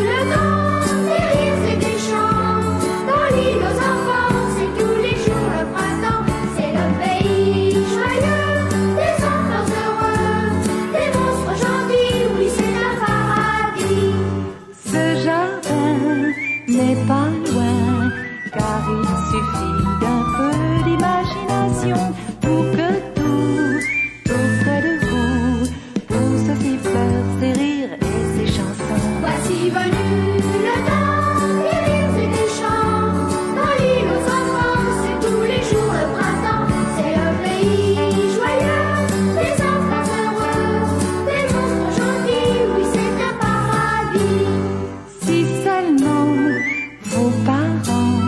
le temps des rires et des chants. Dans l'île aux enfants, c'est tous les jours le printemps. C'est le pays joyeux, des enfants heureux, des monstres gentils, oui c'est un paradis. Ce jardin n'est pas loin, car il suffit d'un peu d'imagination pour que tout près de vous pousse ses fleurs, ses rires et ses chansons. Voici venu le temps des rires et des chants. Dans l'île aux enfants, c'est tous les jours le printemps. C'est le pays joyeux, des enfants heureux, des monstres gentils, oui c'est un paradis. Si seulement vos parents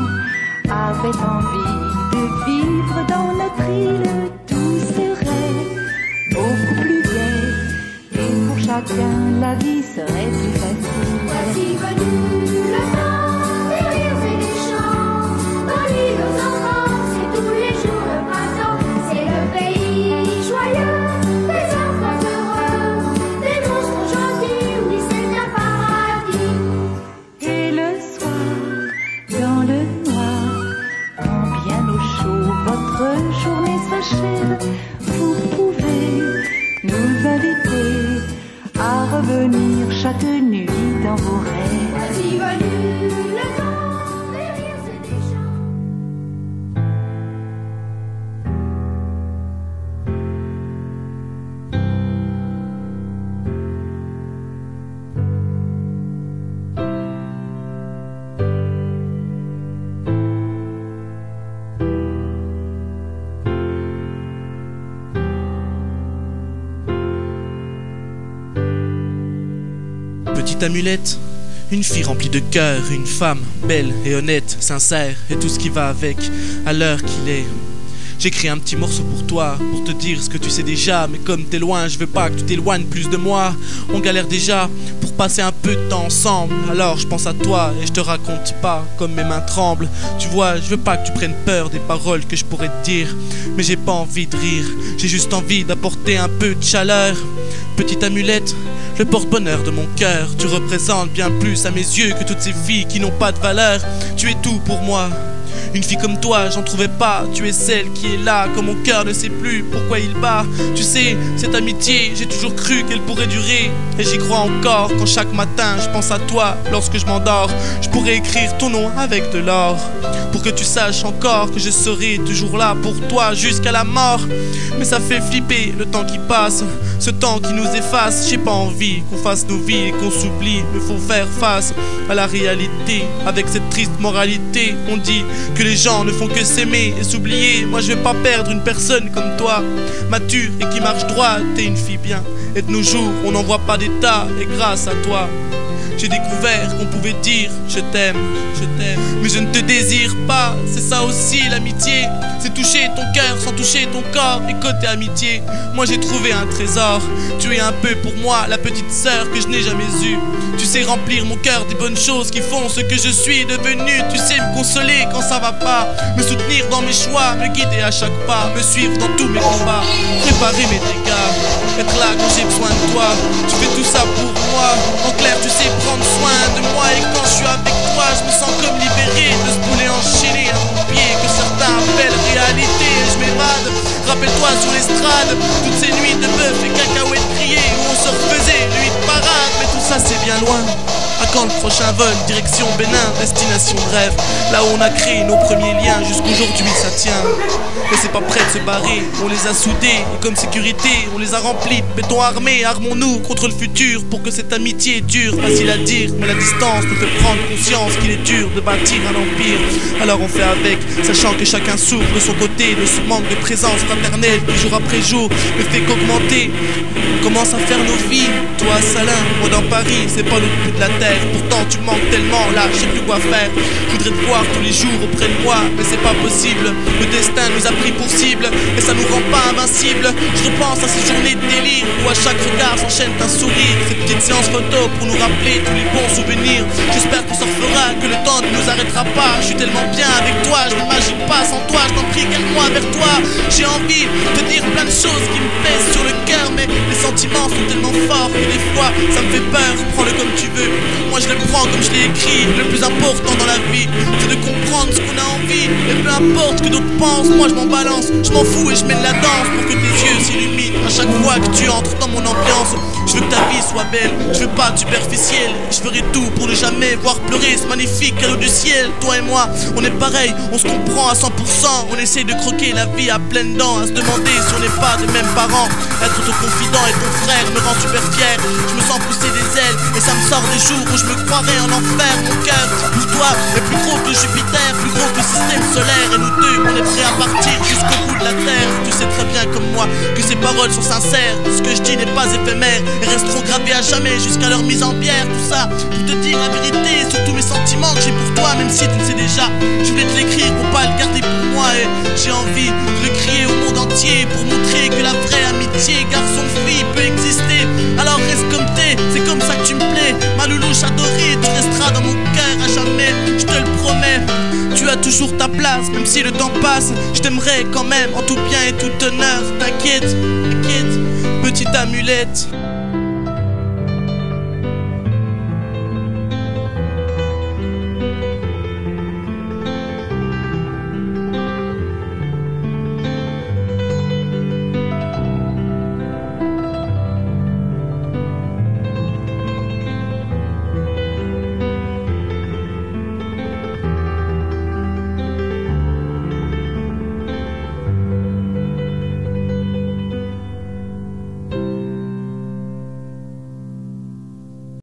avaient envie de vivre dans notre île, tout serait beaucoup plus gai et pour chacun la vie serait plus facile. Voici venu le temps des rires et des chants. Dans l'île aux enfants, c'est tous les jours le printemps. C'est le pays joyeux, des enfants heureux, des monstres gentils, oui c'est un paradis. Et le soir, dans le noir, quand bien au chaud votre journée s'achève, vous pouvez nous inviter à revenir chaque nuit dans vos rêves. Voici venu le temps des rires et des chants. Petite amulette, une fille remplie de cœur, une femme belle et honnête, sincère et tout ce qui va avec, à l'heure qu'il est. J'écris un petit morceau pour toi, pour te dire ce que tu sais déjà, mais comme t'es loin, je veux pas que tu t'éloignes plus de moi. On galère déjà pour passer un peu de temps ensemble, alors je pense à toi et je te raconte pas comme mes mains tremblent. Tu vois, je veux pas que tu prennes peur des paroles que je pourrais te dire, mais j'ai pas envie de rire, j'ai juste envie d'apporter un peu de chaleur. Petite amulette, le porte-bonheur de mon cœur, tu représentes bien plus à mes yeux que toutes ces filles qui n'ont pas de valeur. Tu es tout pour moi. Une fille comme toi, j'en trouvais pas. Tu es celle qui est là, quand mon cœur ne sait plus pourquoi il bat. Tu sais, cette amitié, j'ai toujours cru qu'elle pourrait durer. Et j'y crois encore quand chaque matin je pense à toi. Lorsque je m'endors, je pourrais écrire ton nom avec de l'or, pour que tu saches encore que je serai toujours là pour toi jusqu'à la mort. Mais ça fait flipper le temps qui passe, ce temps qui nous efface. J'ai pas envie qu'on fasse nos vies et qu'on s'oublie, mais faut faire face à la réalité. Avec cette triste moralité, on dit que les gens ne font que s'aimer et s'oublier. Moi je vais pas perdre une personne comme toi, mature et qui marche droit. T'es une fille bien, et de nos jours on n'en voit pas d'état. Et grâce à toi, j'ai découvert qu'on pouvait dire je t'aime, mais je ne te désire pas. C'est ça aussi l'amitié, c'est toucher ton cœur sans toucher ton corps. Et côté amitié, moi j'ai trouvé un trésor. Tu es un peu pour moi la petite sœur que je n'ai jamais eue. Tu sais remplir mon cœur des bonnes choses qui font ce que je suis devenu. Tu sais me consoler quand ça va pas, me soutenir dans mes choix, me guider à chaque pas, me suivre dans tous mes combats, préparer mes dégâts, être là quand j'ai besoin de toi. Tu fais tout ça pour moi, en clair tu sais prendre soin de moi. Et quand je suis avec toi, je me sens comme libéré de ce boulet enchaîné à mon pied que certains appellent réalité. Et je m'évade, rappelle-toi sur l'estrade, toutes ces nuits de bœuf et cacahuètes grillées où on se refaisait nuit de parade. Mais tout ça c'est bien loin. À quand le prochain vol, direction Bénin, destination de rêve, là où on a créé nos premiers liens, jusqu'aujourd'hui ça tient. Mais c'est pas prêt de se barrer, on les a soudés, et comme sécurité, on les a remplis. Béton armé, armons-nous contre le futur pour que cette amitié dure. Facile à dire, mais la distance nous fait prendre conscience qu'il est dur de bâtir un empire. Alors on fait avec, sachant que chacun souffre de son côté, de ce manque de présence fraternelle qui jour après jour ne fait qu'augmenter. On commence à faire nos vies, toi à Salins, moi dans Paris, c'est pas l'autre bout de la terre. Pourtant tu manques tellement, là je sais plus quoi faire. Je voudrais te voir tous les jours auprès de moi, mais c'est pas possible. Le destin nous a pris pour cible, et ça nous rend pas invincibles. Je repense à ces journées de délire où à chaque regard s'enchaîne un sourire. Ces petites séances photos pour nous rappeler tous les bons souvenirs. J'espère qu'on s'en fera, que le temps ne nous arrêtera pas. Je suis tellement bien avec toi, je m'imagine pas sans toi. Je t'en prie, garde-moi vers toi. J'ai envie de te dire plein de choses qui me pèsent sur le cœur, mais sentiments sont tellement forts que des fois ça me fait peur. Prends-le comme tu veux, moi je le prends comme je l'ai écrit. Le plus important dans la vie, c'est de comprendre ce qu'on a envie. Et peu importe que d'autres pensent, moi je m'en balance. Je m'en fous et je mène la danse pour que tes yeux s'illuminent à chaque fois que tu entres dans mon ambiance. Je veux que ta vie soit belle, je veux pas de superficiel. Je ferai tout pour ne jamais voir pleurer ce magnifique cadeau du ciel. Toi et moi, on est pareil, on se comprend à 100%. On essaye de croquer la vie à pleines dents, à se demander si on n'est pas des mêmes parents. Être ton confident et ton frère me rend super fier. Je me sens pousser des ailes et ça me sort des jours où je me croirais en enfer. Mon cœur pour toi est plus gros que Jupiter, plus gros que le système solaire. Et nous deux, on est prêts à partir jusqu'au bout de la terre. Tu sais très bien comme moi que ces paroles sont sincères. Ce que je dis n'est pas éphémère et resteront gravés à jamais jusqu'à leur mise en bière. Tout ça pour te dire la vérité sur tous mes sentiments que j'ai pour toi, même si tu le sais déjà. Je voulais te l'écrire pour pas le garder pour moi et j'ai envie de le crier au monde entier pour montrer que la vraie amitié garçon-fille peut exister. Alors reste comme t'es, c'est comme ça que tu me plais. Ma loulouche adorée, tu resteras dans mon cœur à jamais, je te le promets. Tu as toujours ta place, même si le temps passe. Je t'aimerai quand même en tout bien et tout honneur. T'inquiète, t'inquiète, petite amulette.